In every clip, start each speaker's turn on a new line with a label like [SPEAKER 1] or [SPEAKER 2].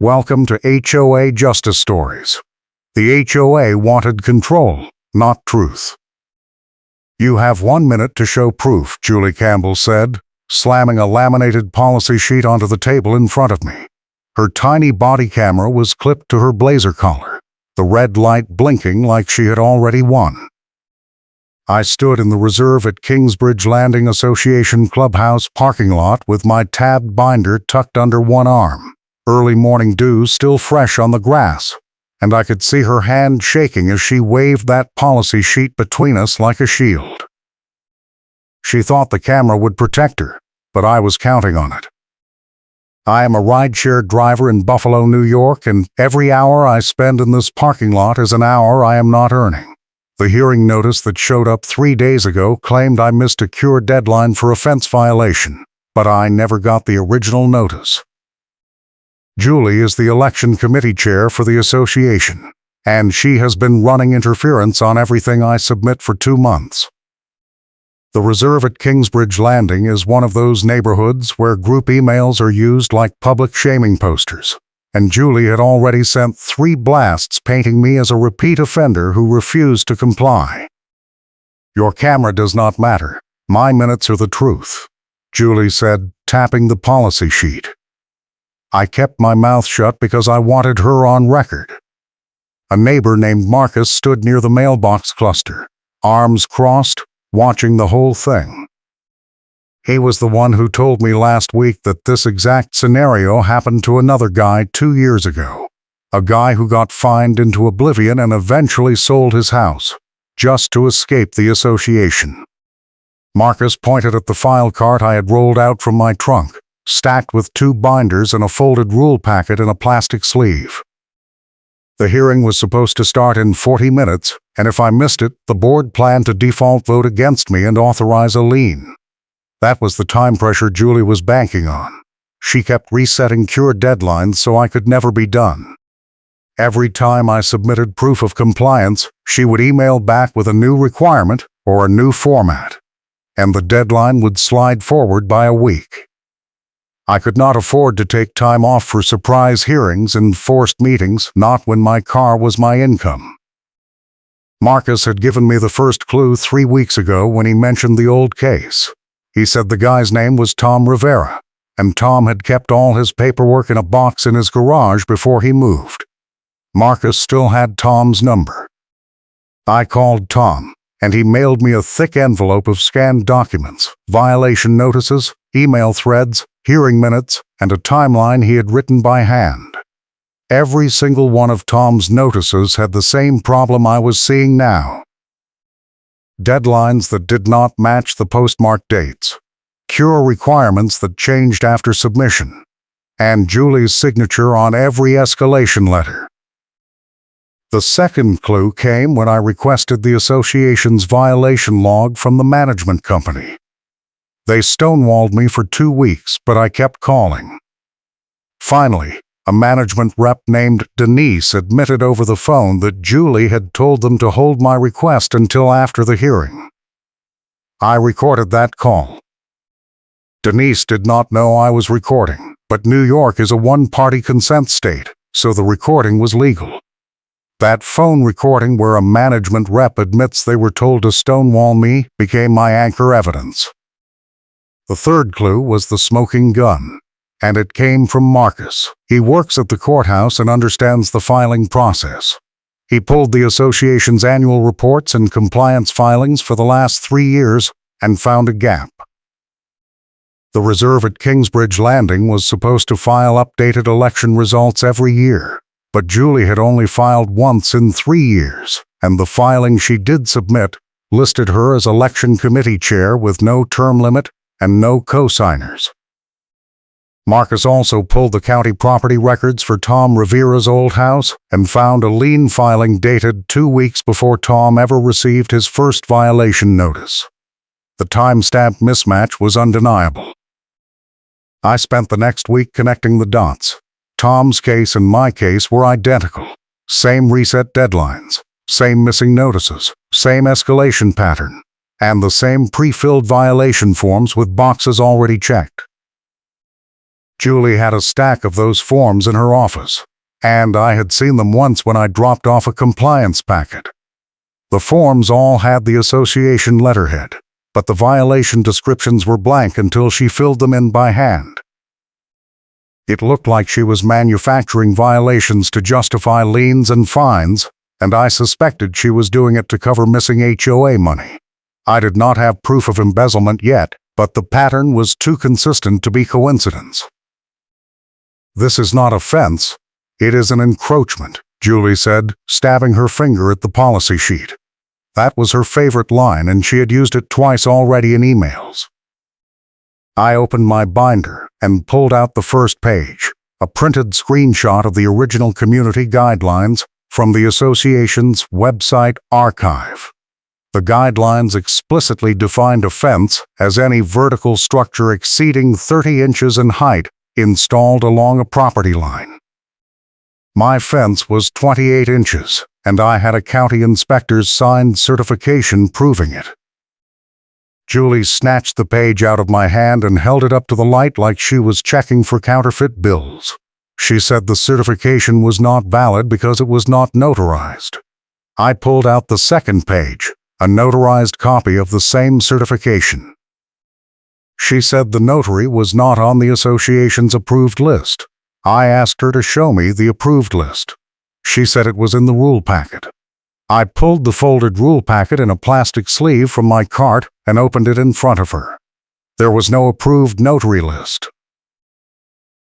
[SPEAKER 1] Welcome to HOA Justice Stories. The HOA wanted control, not truth. You have 1 minute to show proof, Julie Campbell said, slamming a laminated policy sheet onto the table in front of me. Her tiny body camera was clipped to her blazer collar, the red light blinking like she had already won. I stood in the reserve at Kingsbridge Landing Association Clubhouse parking lot with my tabbed binder tucked under one arm, early morning dew still fresh on the grass, and I could see her hand shaking as she waved that policy sheet between us like a shield. She thought the camera would protect her, but I was counting on it. I am a rideshare driver in Buffalo, New York, and every hour I spend in this parking lot is an hour I am not earning. The hearing notice that showed up 3 days ago claimed I missed a cure deadline for offense violation, but I never got the original notice. Julie is the election committee chair for the association, and she has been running interference on everything I submit for 2 months. The reserve at Kingsbridge Landing is one of those neighborhoods where group emails are used like public shaming posters, and Julie had already sent 3 blasts painting me as a repeat offender who refused to comply. "Your camera does not matter. My minutes are the truth," Julie said, tapping the policy sheet. I kept my mouth shut because I wanted her on record. A neighbor named Marcus stood near the mailbox cluster, arms crossed, watching the whole thing. He was the one who told me last week that this exact scenario happened to another guy 2 years ago, a guy who got fined into oblivion and eventually sold his house, just to escape the association. Marcus pointed at the file cart I had rolled out from my trunk, stacked with 2 binders and a folded rule packet in a plastic sleeve. The hearing was supposed to start in 40 minutes, and if I missed it, the board planned to default vote against me and authorize a lien. That was the time pressure Julie was banking on. She kept resetting cure deadlines so I could never be done. Every time I submitted proof of compliance, she would email back with a new requirement or a new format, and the deadline would slide forward by a week. I could not afford to take time off for surprise hearings and forced meetings, not when my car was my income. Marcus had given me the first clue 3 weeks ago when he mentioned the old case. He said the guy's name was Tom Rivera, and Tom had kept all his paperwork in a box in his garage before he moved. Marcus still had Tom's number. I called Tom, and he mailed me a thick envelope of scanned documents, violation notices, email threads, hearing minutes, and a timeline he had written by hand. Every single one of Tom's notices had the same problem I was seeing now. Deadlines that did not match the postmark dates, cure requirements that changed after submission, and Julie's signature on every escalation letter. The second clue came when I requested the association's violation log from the management company. They stonewalled me for 2 weeks, but I kept calling. Finally, a management rep named Denise admitted over the phone that Julie had told them to hold my request until after the hearing. I recorded that call. Denise did not know I was recording, but New York is a one-party consent state, so the recording was legal. That phone recording where a management rep admits they were told to stonewall me became my anchor evidence. The third clue was the smoking gun, and it came from Marcus. He works at the courthouse and understands the filing process. He pulled the association's annual reports and compliance filings for the last 3 years and found a gap. The reserve at Kingsbridge Landing was supposed to file updated election results every year, but Julie had only filed once in 3 years, and the filing she did submit listed her as election committee chair with no term limit and no co-signers. Marcus also pulled the county property records for Tom Rivera's old house and found a lien filing dated 2 weeks before Tom ever received his first violation notice. The timestamp mismatch was undeniable. I spent the next week connecting the dots. Tom's case and my case were identical. Same reset deadlines, same missing notices, same escalation pattern, and the same pre-filled violation forms with boxes already checked. Julie had a stack of those forms in her office, and I had seen them once when I dropped off a compliance packet. The forms all had the association letterhead, but the violation descriptions were blank until she filled them in by hand. It looked like she was manufacturing violations to justify liens and fines, and I suspected she was doing it to cover missing HOA money. I did not have proof of embezzlement yet, but the pattern was too consistent to be coincidence. "This is not a fence, it is an encroachment," Julie said, stabbing her finger at the policy sheet. That was her favorite line, and she had used it twice already in emails. I opened my binder and pulled out the first page, a printed screenshot of the original community guidelines from the association's website archive. The guidelines explicitly defined a fence as any vertical structure exceeding 30 inches in height installed along a property line. My fence was 28 inches, and I had a county inspector's signed certification proving it. Julie snatched the page out of my hand and held it up to the light like she was checking for counterfeit bills. She said the certification was not valid because it was not notarized. I pulled out the second page, a notarized copy of the same certification. She said the notary was not on the association's approved list. I asked her to show me the approved list. She said it was in the rule packet. I pulled the folded rule packet in a plastic sleeve from my cart and opened it in front of her. There was no approved notary list.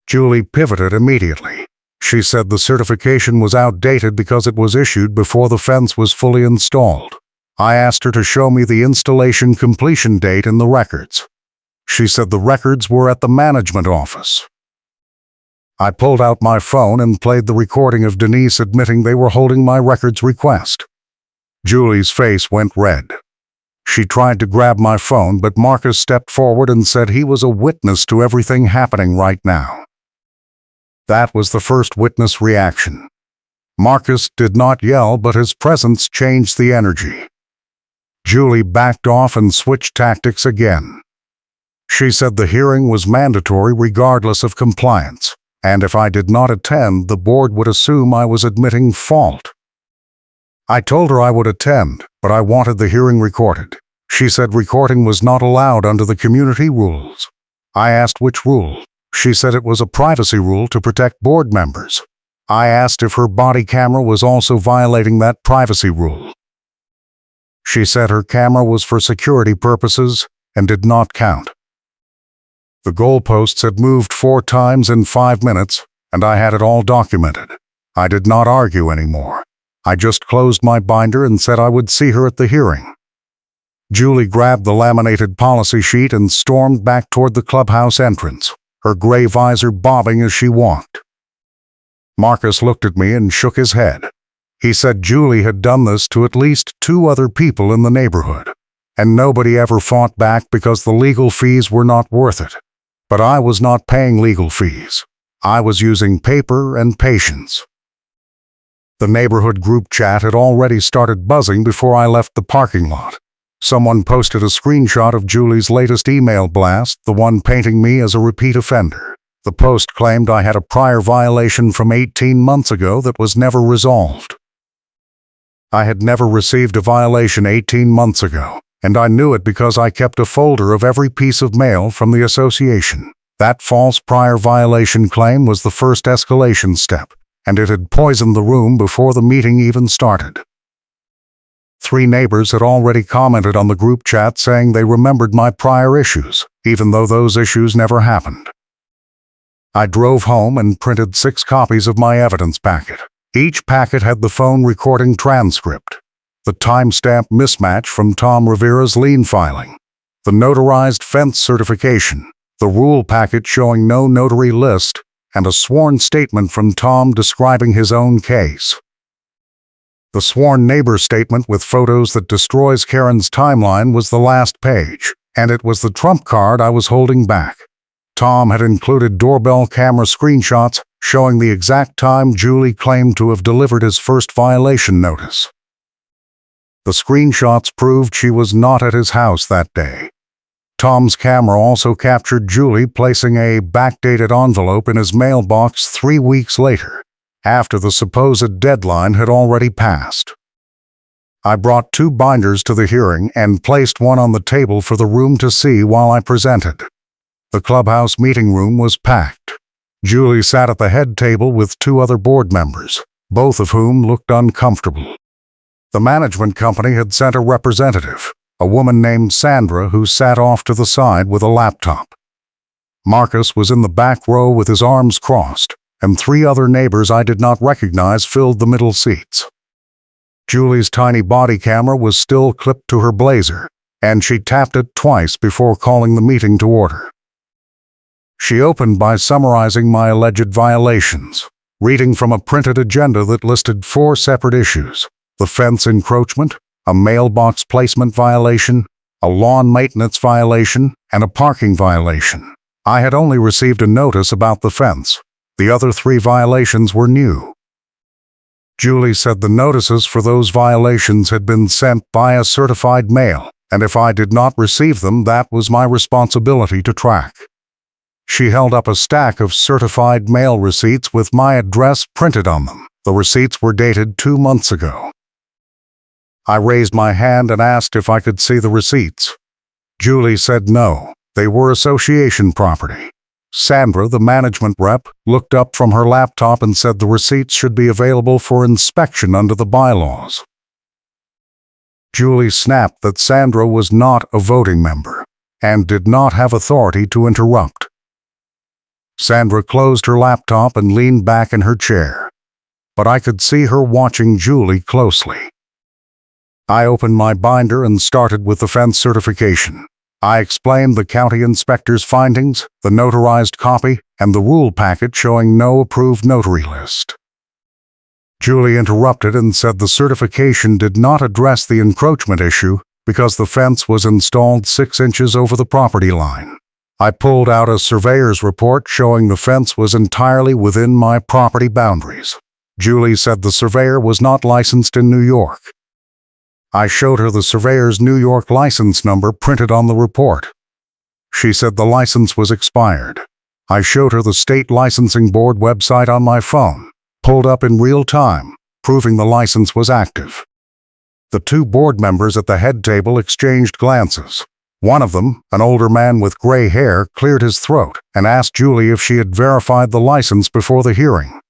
[SPEAKER 1] Julie pivoted immediately. She said the certification was outdated because it was issued before the fence was fully installed. I asked her to show me the installation completion date in the records. She said the records were at the management office. I pulled out my phone and played the recording of Denise admitting they were holding my records request. Julie's face went red. She tried to grab my phone, but Marcus stepped forward and said he was a witness to everything happening right now. That was the first witness reaction. Marcus did not yell, but his presence changed the energy. Julie backed off and switched tactics again. She said the hearing was mandatory regardless of compliance, and if I did not attend, the board would assume I was admitting fault. I told her I would attend, but I wanted the hearing recorded. She said recording was not allowed under the community rules. I asked which rule. She said it was a privacy rule to protect board members. I asked if her body camera was also violating that privacy rule. She said her camera was for security purposes and did not count. The goalposts had moved 4 times in 5 minutes, and I had it all documented. I did not argue anymore. I just closed my binder and said I would see her at the hearing. Julie grabbed the laminated policy sheet and stormed back toward the clubhouse entrance, her gray visor bobbing as she walked. Marcus looked at me and shook his head. He said Julie had done this to at least 2 other people in the neighborhood, and nobody ever fought back because the legal fees were not worth it. But I was not paying legal fees. I was using paper and patience. The neighborhood group chat had already started buzzing before I left the parking lot. Someone posted a screenshot of Julie's latest email blast, the one painting me as a repeat offender. The post claimed I had a prior violation from 18 months ago that was never resolved. I had never received a violation 18 months ago, and I knew it because I kept a folder of every piece of mail from the association. That false prior violation claim was the first escalation step, and it had poisoned the room before the meeting even started. 3 neighbors had already commented on the group chat saying they remembered my prior issues, even though those issues never happened. I drove home and printed 6 copies of my evidence packet. Each packet had the phone recording transcript, the timestamp mismatch from Tom Rivera's lien filing, the notarized fence certification, the rule packet showing no notary list, and a sworn statement from Tom describing his own case. The sworn neighbor statement with photos that destroys Karen's timeline was the last page, and it was the trump card I was holding back. Tom had included doorbell camera screenshots showing the exact time Julie claimed to have delivered his first violation notice. The screenshots proved she was not at his house that day. Tom's camera also captured Julie placing a backdated envelope in his mailbox 3 weeks later, after the supposed deadline had already passed. I brought 2 binders to the hearing and placed one on the table for the room to see while I presented. The clubhouse meeting room was packed. Julie sat at the head table with 2 other board members, both of whom looked uncomfortable. The management company had sent a representative, a woman named Sandra, who sat off to the side with a laptop. Marcus was in the back row with his arms crossed, and 3 other neighbors I did not recognize filled the middle seats. Julie's tiny body camera was still clipped to her blazer, and she tapped it twice before calling the meeting to order. She opened by summarizing my alleged violations, reading from a printed agenda that listed 4 separate issues: the fence encroachment, a mailbox placement violation, a lawn maintenance violation, and a parking violation. I had only received a notice about the fence. The other 3 violations were new. Julie said the notices for those violations had been sent via certified mail, and if I did not receive them, that was my responsibility to track. She held up a stack of certified mail receipts with my address printed on them. The receipts were dated 2 months ago. I raised my hand and asked if I could see the receipts. Julie said no, they were association property. Sandra, the management rep, looked up from her laptop and said the receipts should be available for inspection under the bylaws. Julie snapped that Sandra was not a voting member and did not have authority to interrupt. Sandra closed her laptop and leaned back in her chair, but I could see her watching Julie closely. I opened my binder and started with the fence certification. I explained the county inspector's findings, the notarized copy, and the rule packet showing no approved notary list. Julie interrupted and said the certification did not address the encroachment issue because the fence was installed 6 inches over the property line. I pulled out a surveyor's report showing the fence was entirely within my property boundaries. Julie said the surveyor was not licensed in New York. I showed her the surveyor's New York license number printed on the report. She said the license was expired. I showed her the state licensing board website on my phone, pulled up in real time, proving the license was active. The 2 board members at the head table exchanged glances. One of them, an older man with gray hair, cleared his throat and asked Julie if she had verified the license before the hearing.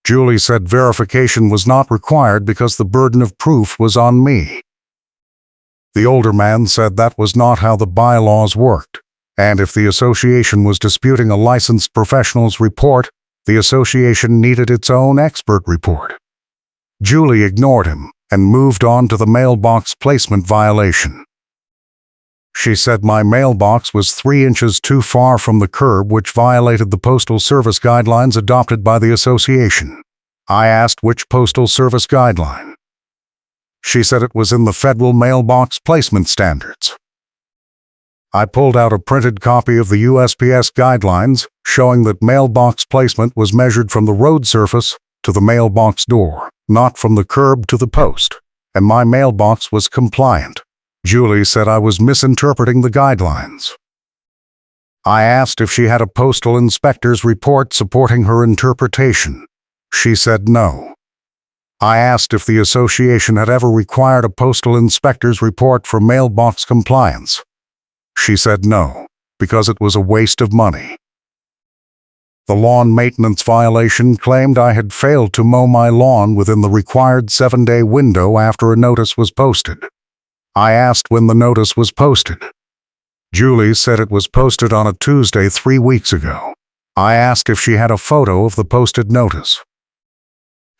[SPEAKER 1] Julie said verification was not required because the burden of proof was on me. The older man said that was not how the bylaws worked, and if the association was disputing a licensed professional's report, the association needed its own expert report. Julie ignored him and moved on to the mailbox placement violation. She said my mailbox was 3 inches too far from the curb, which violated the Postal Service guidelines adopted by the association. I asked which Postal Service guideline. She said it was in the Federal Mailbox Placement Standards. I pulled out a printed copy of the USPS guidelines showing that mailbox placement was measured from the road surface to the mailbox door, not from the curb to the post, and my mailbox was compliant. Julie said I was misinterpreting the guidelines. I asked if she had a postal inspector's report supporting her interpretation. She said no. I asked if the association had ever required a postal inspector's report for mailbox compliance. She said no, because it was a waste of money. The lawn maintenance violation claimed I had failed to mow my lawn within the required 7-day window after a notice was posted. I asked when the notice was posted. Julie said it was posted on a Tuesday 3 weeks ago. I asked if she had a photo of the posted notice.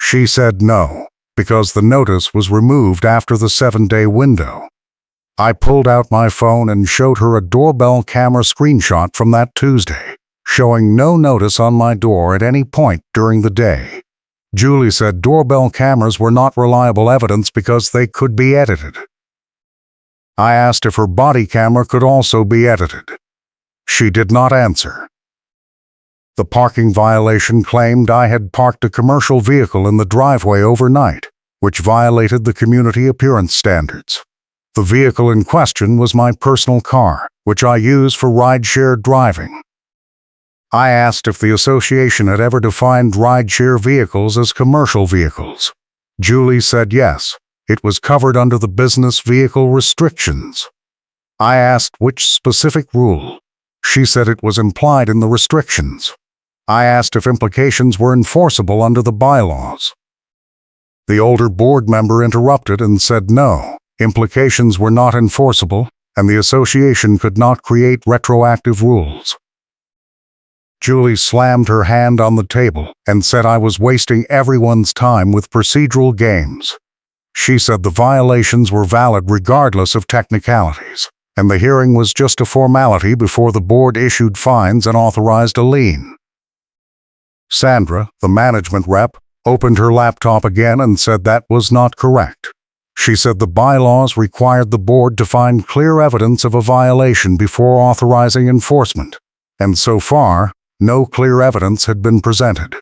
[SPEAKER 1] She said no, because the notice was removed after the 7-day window. I pulled out my phone and showed her a doorbell camera screenshot from that Tuesday, showing no notice on my door at any point during the day. Julie said doorbell cameras were not reliable evidence because they could be edited. I asked if her body camera could also be edited. She did not answer. The parking violation claimed I had parked a commercial vehicle in the driveway overnight, which violated the community appearance standards. The vehicle in question was my personal car, which I use for rideshare driving. I asked if the association had ever defined rideshare vehicles as commercial vehicles. Julie said yes, it was covered under the business vehicle restrictions. I asked which specific rule. She said it was implied in the restrictions. I asked if implications were enforceable under the bylaws. The older board member interrupted and said no, implications were not enforceable, and the association could not create retroactive rules. Julie slammed her hand on the table and said I was wasting everyone's time with procedural games. She said the violations were valid regardless of technicalities, and the hearing was just a formality before the board issued fines and authorized a lien. Sandra, the management rep, opened her laptop again and said that was not correct. She said the bylaws required the board to find clear evidence of a violation before authorizing enforcement, and so far, no clear evidence had been presented.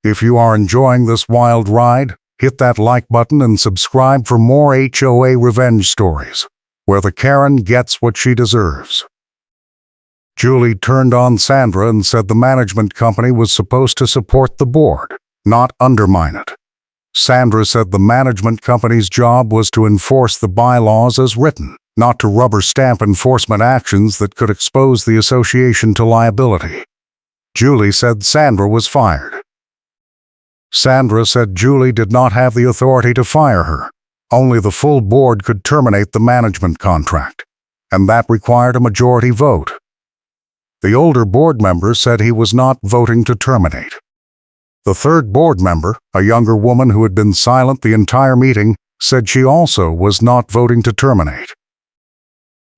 [SPEAKER 1] If you are enjoying this wild ride, hit that like button and subscribe for more HOA revenge stories, where the Karen gets what she deserves. Julie turned on Sandra and said the management company was supposed to support the board, not undermine it. Sandra said the management company's job was to enforce the bylaws as written, not to rubber stamp enforcement actions that could expose the association to liability. Julie said Sandra was fired. Sandra said Julie did not have the authority to fire her. Only the full board could terminate the management contract, and that required a majority vote. The older board member said he was not voting to terminate. The third board member, a younger woman who had been silent the entire meeting, said she also was not voting to terminate.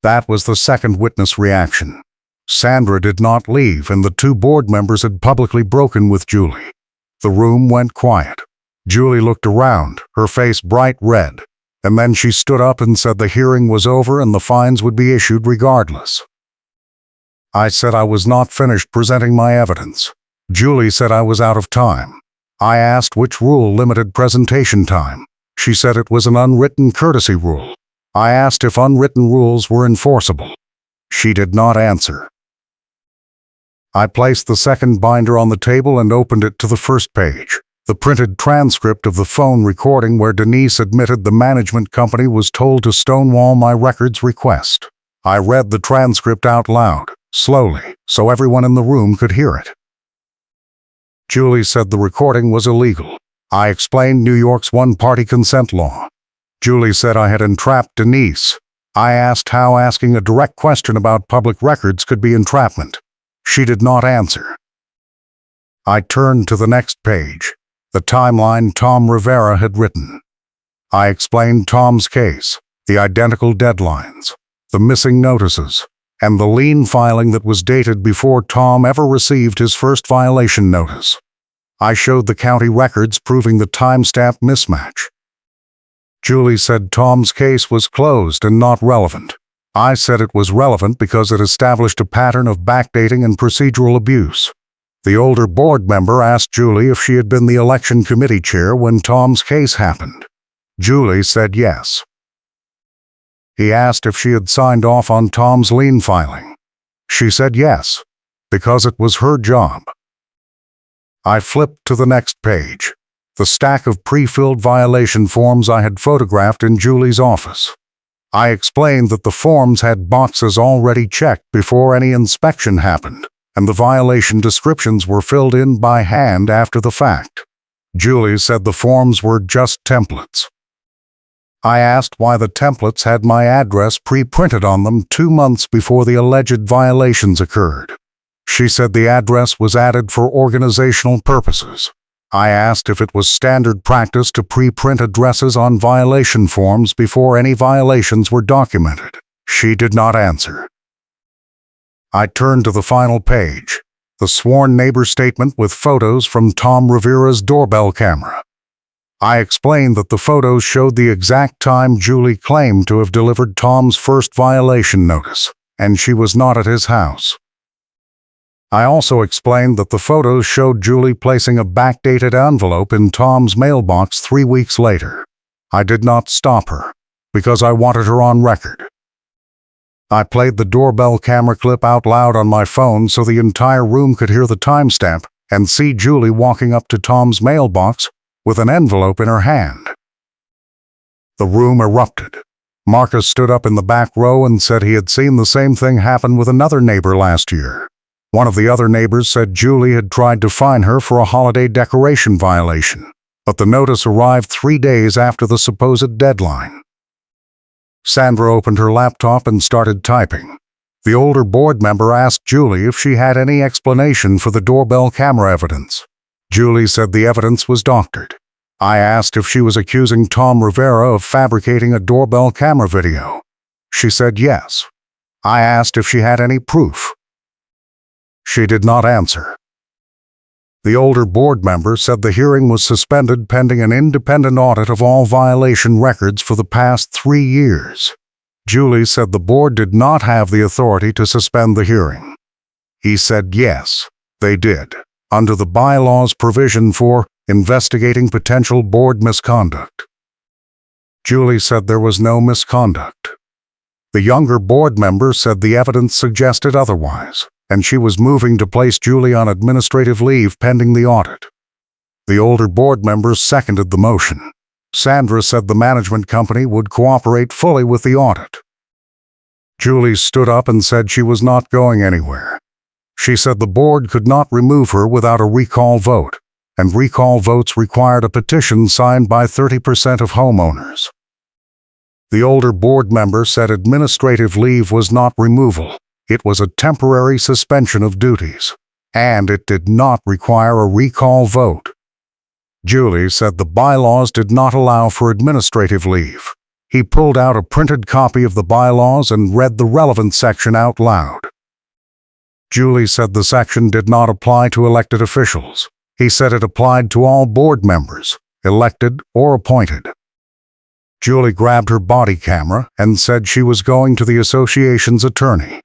[SPEAKER 1] That was the second witness reaction. Sandra did not leave, and the two board members had publicly broken with Julie. The room went quiet. Julie looked around, her face bright red, and then she stood up and said the hearing was over and the fines would be issued regardless. I said I was not finished presenting my evidence. Julie said I was out of time. I asked which rule limited presentation time. She said it was an unwritten courtesy rule. I asked if unwritten rules were enforceable. She did not answer. I placed the second binder on the table and opened it to the first page, the printed transcript of the phone recording where Denise admitted the management company was told to stonewall my records request. I read the transcript out loud, slowly, so everyone in the room could hear it. Julie said the recording was illegal. I explained New York's one-party consent law. Julie said I had entrapped Denise. I asked how asking a direct question about public records could be entrapment. She did not answer. I turned to the next page, the timeline Tom Rivera had written. I explained Tom's case, the identical deadlines, the missing notices, and the lien filing that was dated before Tom ever received his first violation notice. I showed the county records proving the timestamp mismatch. Julie said Tom's case was closed and not relevant. I said it was relevant because it established a pattern of backdating and procedural abuse. The older board member asked Julie if she had been the election committee chair when Tom's case happened. Julie said yes. He asked if she had signed off on Tom's lien filing. She said yes, because it was her job. I flipped to the next page, the stack of pre-filled violation forms I had photographed in Julie's office. I explained that the forms had boxes already checked before any inspection happened, and the violation descriptions were filled in by hand after the fact. Julie said the forms were just templates. I asked why the templates had my address pre-printed on them 2 months before the alleged violations occurred. She said the address was added for organizational purposes. I asked if it was standard practice to pre-print addresses on violation forms before any violations were documented. She did not answer. I turned to the final page, the sworn neighbor statement with photos from Tom Rivera's doorbell camera. I explained that the photos showed the exact time Julie claimed to have delivered Tom's first violation notice, and she was not at his house. I also explained that the photos showed Julie placing a backdated envelope in Tom's mailbox 3 weeks later. I did not stop her, because I wanted her on record. I played the doorbell camera clip out loud on my phone so the entire room could hear the timestamp and see Julie walking up to Tom's mailbox with an envelope in her hand. The room erupted. Marcus stood up in the back row and said he had seen the same thing happen with another neighbor last year. One of the other neighbors said Julie had tried to fine her for a holiday decoration violation, but the notice arrived 3 days after the supposed deadline. Sandra opened her laptop and started typing. The older board member asked Julie if she had any explanation for the doorbell camera evidence. Julie said the evidence was doctored. I asked if she was accusing Tom Rivera of fabricating a doorbell camera video. She said yes. I asked if she had any proof. She did not answer. The older board member said the hearing was suspended pending an independent audit of all violation records for the past 3 years. Julie said the board did not have the authority to suspend the hearing. He said yes, they did, under the bylaws provision for investigating potential board misconduct. Julie said there was no misconduct. The younger board member said the evidence suggested otherwise, and she was moving to place Julie on administrative leave pending the audit. The older board members seconded the motion. Sandra said the management company would cooperate fully with the audit. Julie stood up and said she was not going anywhere. She said the board could not remove her without a recall vote, and recall votes required a petition signed by 30% of homeowners. The older board member said administrative leave was not removal. It was a temporary suspension of duties, and it did not require a recall vote. Julie said the bylaws did not allow for administrative leave. He pulled out a printed copy of the bylaws and read the relevant section out loud. Julie said the section did not apply to elected officials. He said it applied to all board members, elected or appointed. Julie grabbed her body camera and said she was going to the association's attorney.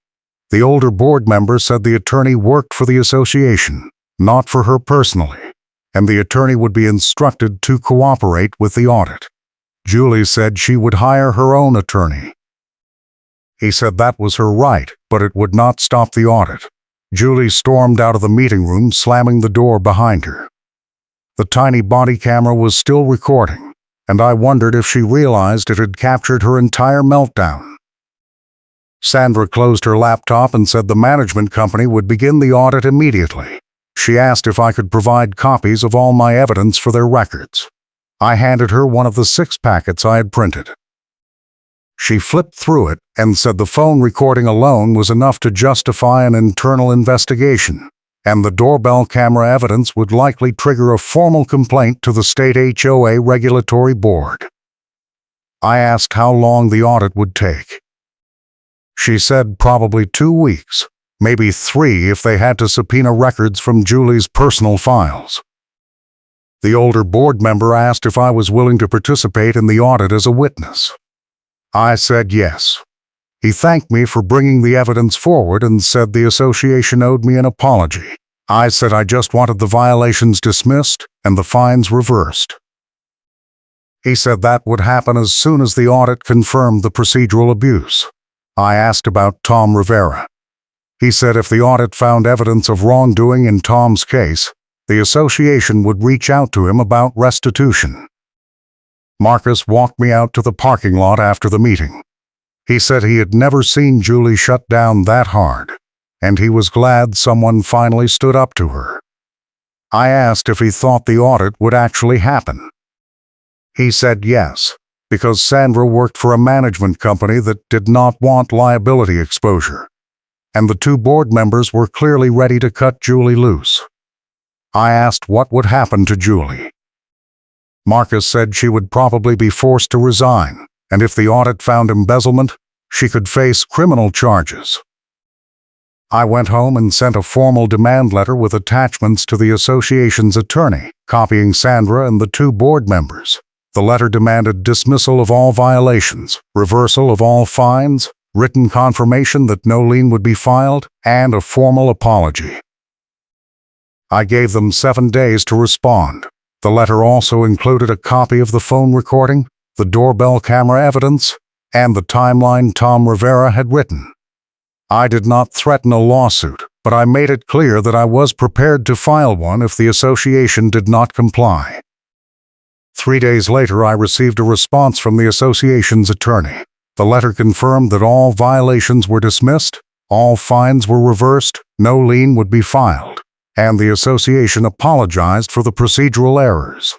[SPEAKER 1] The older board member said the attorney worked for the association, not for her personally, and the attorney would be instructed to cooperate with the audit. Julie said she would hire her own attorney. He said that was her right, but it would not stop the audit. Julie stormed out of the meeting room, slamming the door behind her. The tiny body camera was still recording, and I wondered if she realized it had captured her entire meltdown. Sandra closed her laptop and said the management company would begin the audit immediately. She asked if I could provide copies of all my evidence for their records. I handed her one of the 6 packets I had printed. She flipped through it and said the phone recording alone was enough to justify an internal investigation, and the doorbell camera evidence would likely trigger a formal complaint to the state HOA regulatory board. I asked how long the audit would take. She said probably 2 weeks, maybe 3 if they had to subpoena records from Julie's personal files. The older board member asked if I was willing to participate in the audit as a witness. I said yes. He thanked me for bringing the evidence forward and said the association owed me an apology. I said I just wanted the violations dismissed and the fines reversed. He said that would happen as soon as the audit confirmed the procedural abuse. I asked about Tom Rivera. He said if the audit found evidence of wrongdoing in Tom's case, the association would reach out to him about restitution. Marcus walked me out to the parking lot after the meeting. He said he had never seen Julie shut down that hard, and he was glad someone finally stood up to her. I asked if he thought the audit would actually happen. He said yes, because Sandra worked for a management company that did not want liability exposure, and the 2 board members were clearly ready to cut Julie loose. I asked what would happen to Julie. Marcus said she would probably be forced to resign, and if the audit found embezzlement, she could face criminal charges. I went home and sent a formal demand letter with attachments to the association's attorney, copying Sandra and the 2 board members. The letter demanded dismissal of all violations, reversal of all fines, written confirmation that no lien would be filed, and a formal apology. I gave them 7 days to respond. The letter also included a copy of the phone recording, the doorbell camera evidence, and the timeline Tom Rivera had written. I did not threaten a lawsuit, but I made it clear that I was prepared to file one if the association did not comply. 3 days later, I received a response from the association's attorney. The letter confirmed that all violations were dismissed, all fines were reversed, no lien would be filed, and the association apologized for the procedural errors.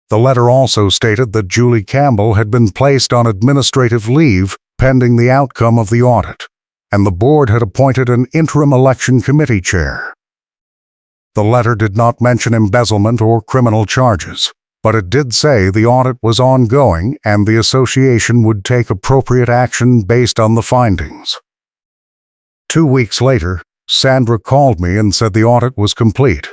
[SPEAKER 1] The letter also stated that Julie Campbell had been placed on administrative leave pending the outcome of the audit, and the board had appointed an interim election committee chair. The letter did not mention embezzlement or criminal charges, but it did say the audit was ongoing and the association would take appropriate action based on the findings. 2 weeks later, Sandra called me and said the audit was complete.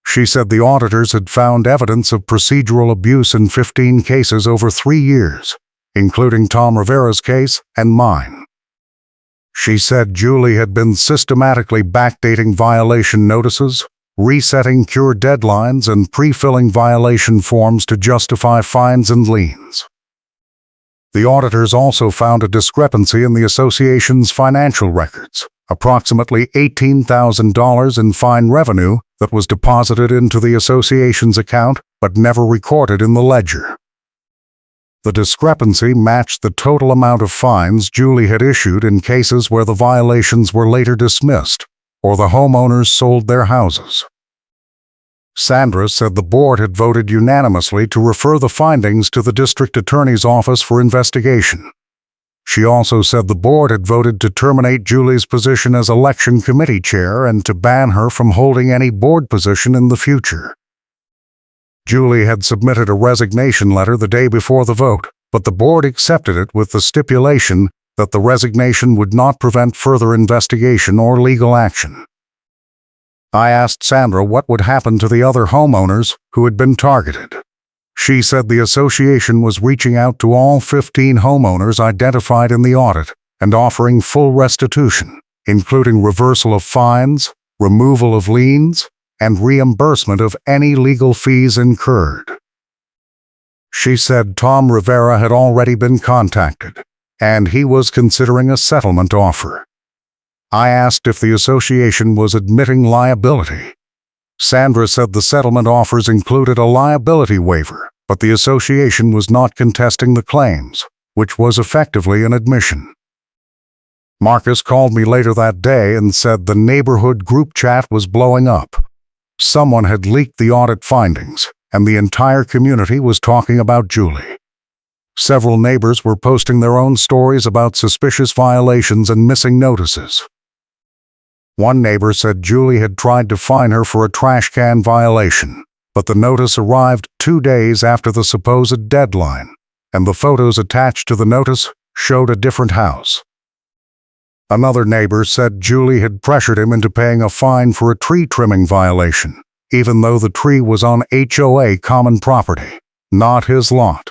[SPEAKER 1] She said the auditors had found evidence of procedural abuse in 15 cases over 3 years, including Tom Rivera's case and mine. She said Julie had been systematically backdating violation notices, resetting cure deadlines, and pre-filling violation forms to justify fines and liens. The auditors also found a discrepancy in the association's financial records, approximately $18,000 in fine revenue that was deposited into the association's account but never recorded in the ledger. The discrepancy matched the total amount of fines Julie had issued in cases where the violations were later dismissed or the homeowners sold their houses. Sandra said the board had voted unanimously to refer the findings to the district attorney's office for investigation. She also said the board had voted to terminate Julie's position as election committee chair and to ban her from holding any board position in the future. Julie had submitted a resignation letter the day before the vote, but the board accepted it with the stipulation that the resignation would not prevent further investigation or legal action. I asked Sandra what would happen to the other homeowners who had been targeted. She said the association was reaching out to all 15 homeowners identified in the audit and offering full restitution, including reversal of fines, removal of liens, and reimbursement of any legal fees incurred. She said Tom Rivera had already been contacted, and he was considering a settlement offer. I asked if the association was admitting liability. Sandra said the settlement offers included a liability waiver, but the association was not contesting the claims, which was effectively an admission. Marcus called me later that day and said the neighborhood group chat was blowing up. Someone had leaked the audit findings, and the entire community was talking about Julie. Several neighbors were posting their own stories about suspicious violations and missing notices. One neighbor said Julie had tried to fine her for a trash can violation, but the notice arrived 2 days after the supposed deadline, and the photos attached to the notice showed a different house. Another neighbor said Julie had pressured him into paying a fine for a tree trimming violation, even though the tree was on HOA common property, not his lot.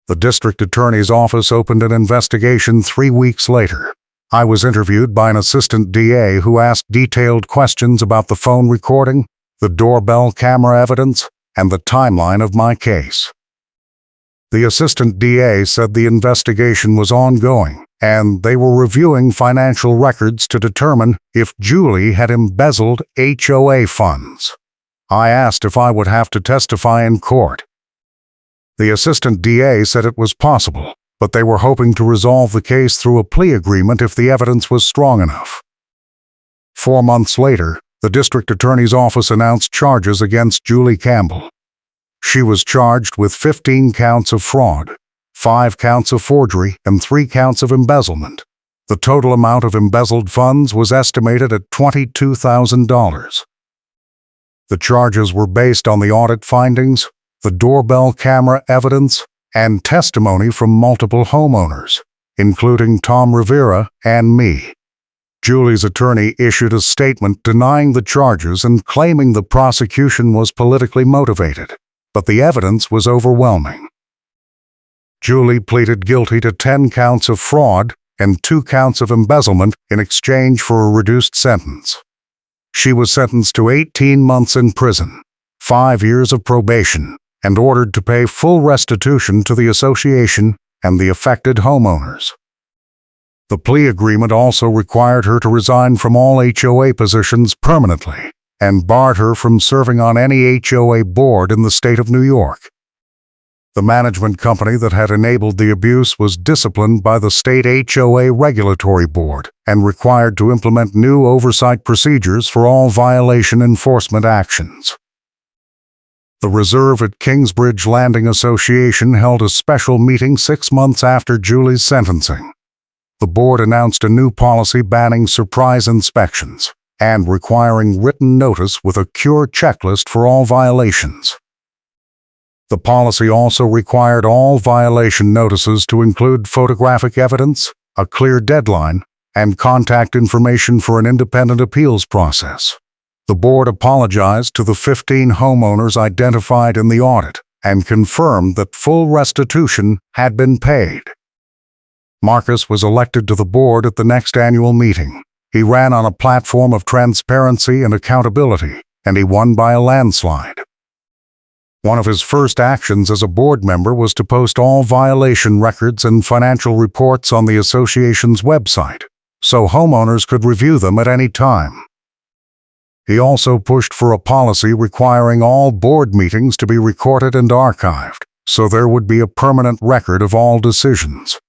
[SPEAKER 1] The district attorney's office opened an investigation 3 weeks later. I was interviewed by an assistant DA who asked detailed questions about the phone recording, the doorbell camera evidence, and the timeline of my case. The assistant DA said the investigation was ongoing, and they were reviewing financial records to determine if Julie had embezzled HOA funds. I asked if I would have to testify in court. The assistant DA said it was possible, but they were hoping to resolve the case through a plea agreement if the evidence was strong enough. 4 months later, the district attorney's office announced charges against Julie Campbell. She was charged with 15 counts of fraud, 5 counts of forgery, and 3 counts of embezzlement. The total amount of embezzled funds was estimated at $22,000. The charges were based on the audit findings, the doorbell camera evidence, and testimony from multiple homeowners, including Tom Rivera and me. Julie's attorney issued a statement denying the charges and claiming the prosecution was politically motivated, but the evidence was overwhelming. Julie pleaded guilty to 10 counts of fraud and 2 counts of embezzlement in exchange for a reduced sentence. She was sentenced to 18 months in prison, 5 years of probation, and ordered to pay full restitution to the association and the affected homeowners. The plea agreement also required her to resign from all HOA positions permanently and barred her from serving on any HOA board in the state of New York. The management company that had enabled the abuse was disciplined by the state HOA regulatory board and required to implement new oversight procedures for all violation enforcement actions. The Reserve at Kingsbridge Landing Association held a special meeting 6 months after Julie's sentencing. The board announced a new policy banning surprise inspections and requiring written notice with a cure checklist for all violations. The policy also required all violation notices to include photographic evidence, a clear deadline, and contact information for an independent appeals process. The board apologized to the 15 homeowners identified in the audit and confirmed that full restitution had been paid. Marcus was elected to the board at the next annual meeting. He ran on a platform of transparency and accountability, and he won by a landslide. One of his first actions as a board member was to post all violation records and financial reports on the association's website, so homeowners could review them at any time. He also pushed for a policy requiring all board meetings to be recorded and archived, so there would be a permanent record of all decisions.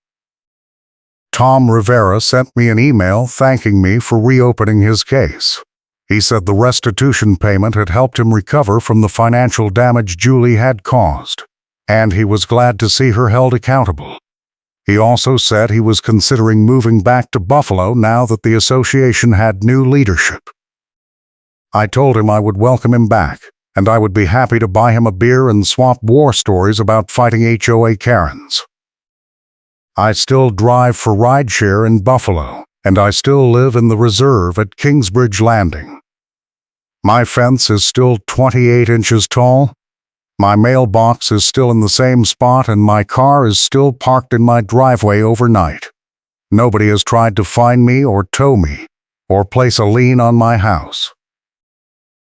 [SPEAKER 1] Tom Rivera sent me an email thanking me for reopening his case. He said the restitution payment had helped him recover from the financial damage Julie had caused, and he was glad to see her held accountable. He also said he was considering moving back to Buffalo now that the association had new leadership. I told him I would welcome him back, and I would be happy to buy him a beer and swap war stories about fighting HOA Karens. I still drive for rideshare in Buffalo, and I still live in the Reserve at Kingsbridge Landing. My fence is still 28 inches tall. My mailbox is still in the same spot, and my car is still parked in my driveway overnight. Nobody has tried to find me or tow me, or place a lien on my house.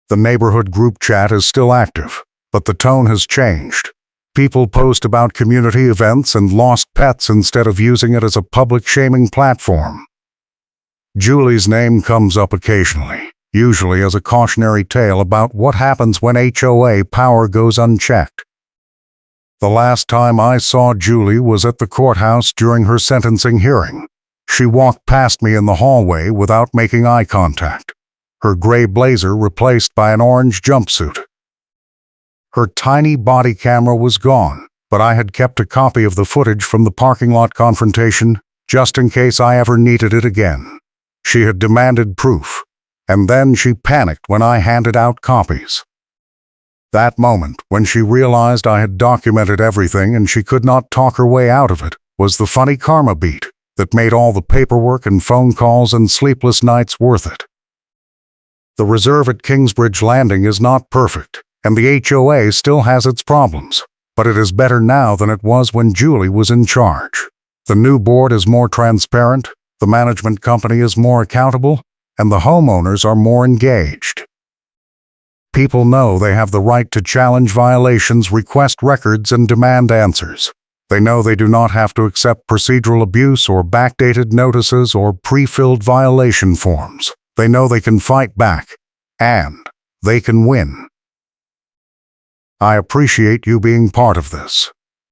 [SPEAKER 1] The neighborhood group chat is still active, but the tone has changed. People post about community events and lost pets instead of using it as a public shaming platform. Julie's name comes up occasionally, usually as a cautionary tale about what happens when HOA power goes unchecked. The last time I saw Julie was at the courthouse during her sentencing hearing. She walked past me in the hallway without making eye contact, her gray blazer replaced by an orange jumpsuit. Her tiny body camera was gone, but I had kept a copy of the footage from the parking lot confrontation just in case I ever needed it again. She had demanded proof, and then she panicked when I handed out copies. That moment, when she realized I had documented everything and she could not talk her way out of it, was the funny karma beat that made all the paperwork and phone calls and sleepless nights worth it. The Reserve at Kingsbridge Landing is not perfect, and the HOA still has its problems, but it is better now than it was when Julie was in charge. The new board is more transparent, the management company is more accountable, and the homeowners are more engaged. People know they have the right to challenge violations, request records, and demand answers. They know they do not have to accept procedural abuse or backdated notices or pre-filled violation forms. They know they can fight back, and they can win. I appreciate you being part of this.